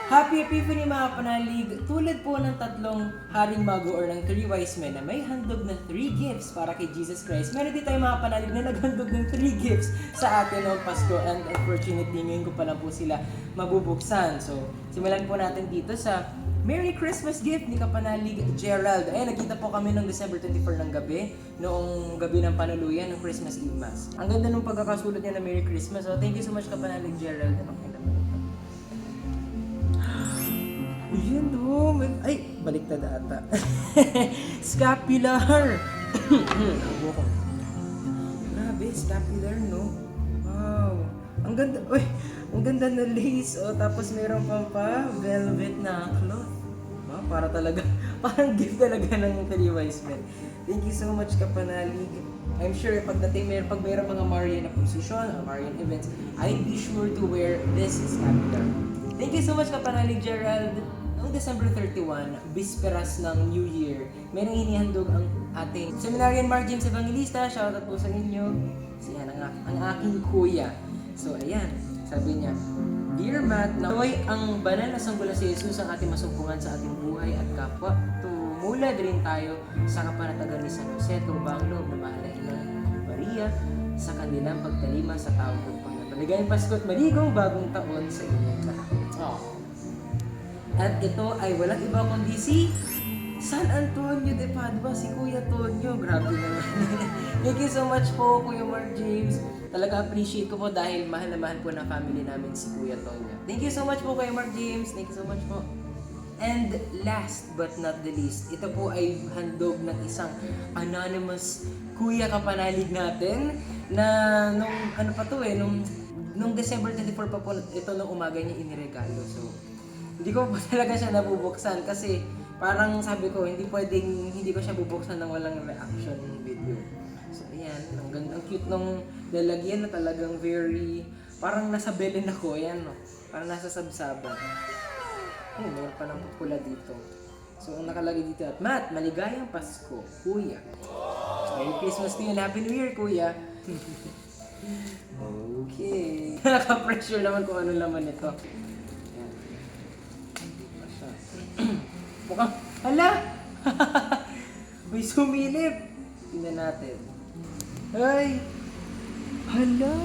Happy Epiphany mga panalig! Tulad po ng tatlong haring mago or ng 3 wise men na may handog na 3 gifts para kay Jesus Christ. Meron din tayo mga panalig na naghandog ng 3 gifts sa atin noong Pasko, and unfortunately ngayon ko pa lang po sila mabubuksan. So, simulan po natin dito sa Merry Christmas gift ni Kapanalig Gerald. Ay, nagkita po kami noong December 24 ng gabi, noong gabi ng panuluyan ng Christmas Eve Mass. Ang ganda nung pagkakasulat niya na Merry Christmas. So, thank you so much Kapanalig Gerald. Yun o, ay, baliktad ata. Scapular! Abo ko. Grabe, scapular, no? Wow. Ang ganda, uy, ang ganda na lace, oh. Tapos meron pa velvet na cloth. Wow, para talaga, parang gift talaga ng 3 wise men. Thank you so much, Kapanalig. I'm sure pag mayroong mga Marian na position or Marian events, I'd be sure to wear this scapular. Thank you so much, Kapanalig Gerald. Noong December 31, bisperas ng New Year, merong inihandog ang ating Seminarian Mark James Evangelista. Shoutout po sa inyo. Siya ang aking kuya. So ayan, sabi niya, Dear Matt, naway ang banal na sanggol si Jesus ang ating masumpungan sa ating buhay at kapwa. Tumulad rin tayo sa kapanatagan ni San Jose, tumbang loob na mahal na Inang Maria sa kanilang pagtalima sa tawag ng Panginoon. Maligayang Pasko at maligong bagong taon sa inyong lahat. Oh. At ito ay walang iba kundi si San Antonio de Padua, si Kuya Tonyo. Grabe naman. Thank you so much po, Kuya Mark James. Talaga appreciate ko po dahil mahal na mahal po ng family namin si Kuya Tonyo. Thank you so much po, Kuya Mark James. Thank you so much po. And last but not the least, ito po ay handog ng isang anonymous Kuya Kapanalig natin na nung December 24 pa po ito nung umaga niya iniregalo. So, hindi ko pa talaga siya nabubuksan kasi parang sabi ko, hindi ko siya bubuksan ng walang reaction video. So ayan, ang cute nung lalagyan na talagang very, parang nasa Belen ako, ayan no, parang nasa sabsaban. Meron pa ng pula dito. So ang nakalagay dito at Matt, maligayang Pasko, Kuya. Merry Christmas to you and Happy New Year, Kuya. Okay. Naka-pressure naman kung ano laman ito. Mukhang, hala! May sumilip! Tingnan natin. Ay! Hala!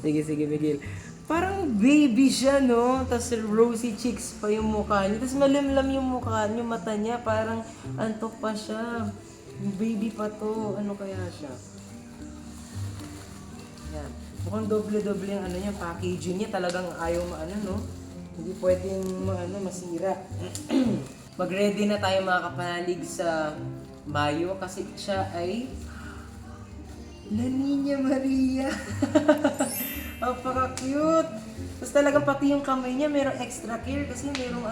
Sige, Miguel. Parang baby siya, no? Tapos rosy cheeks pa yung mukha niya. Tapos malimlam yung mukha niya, mata niya. Parang antok pa siya. Baby pa to. Ano kaya siya? Yan. Mukhang doble-doble yung ano niya, packaging niya. Talagang ayaw no? Hindi pwedeng masira. Mag-ready na tayo mga kapanalig sa Mayo kasi siya ay La Niña Maria. Napaka-cute. Tapos talagang pati yung kamay niya merong extra care kasi merong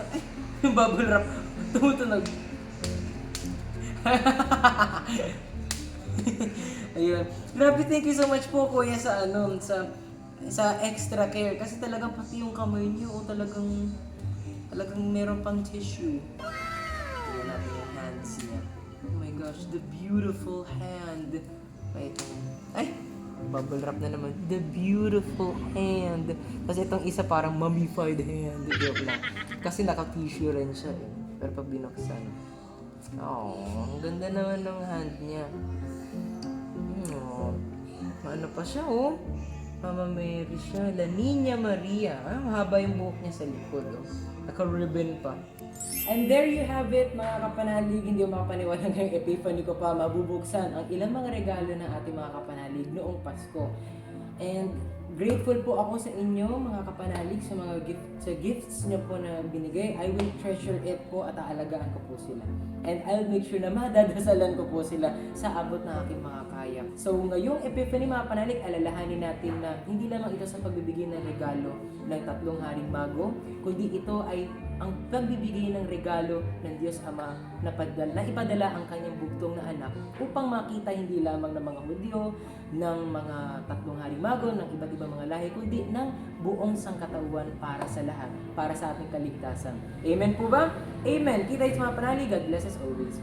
yung bubble wrap tumutunog. Ayun. Grabe, thank you so much po kuya sa extra care kasi talagang pati yung kamay niyo talagang meron pang tissue. Tingnan natin yung hands niya. Oh my gosh, the beautiful hand. Ay, bubble wrap na naman. The beautiful hand. Kasi itong isa parang mummified hand. Joke lang. Kasi naka-tissue rin siya eh. Pero pag binuksan. Oh, ang ganda naman ng hand niya. Oh, ano pa siya oh. Mama Mary siya, La Niña Maria. Mahaba yung buhok niya sa likod. Oh. Naka-ribbon pa. And there you have it, mga kapanalig. Hindi mo makapaniwala ngayong Epiphany ko pa mabubuksan ang ilang mga regalo ng ating mga kapanalig noong Pasko. And grateful po ako sa inyo, mga kapanalig, sa mga gifts niyo po na binigay. I will treasure it po at aalagaan ko po sila. And I'll make sure na madadasalan ko po sila sa abot ng aking mga kaya. So ngayong Epiphany mga kapanalig, alalahanin natin na hindi lamang ito sa pagbibigay ng regalo ng tatlong haring mago, kundi ito ay ang pagbibigay ng regalo ng Diyos Ama na ipadala ang kanyang bugtong na anak upang makita hindi lamang ng mga Hudyo, ng mga tatlong haring mago, ng iba't ibang mga lahi, kundi ng buong sangkatauhan para sa lahat, para sa ating kaligtasan. Amen po ba? Amen. Kita sa mga panalig. God bless us always.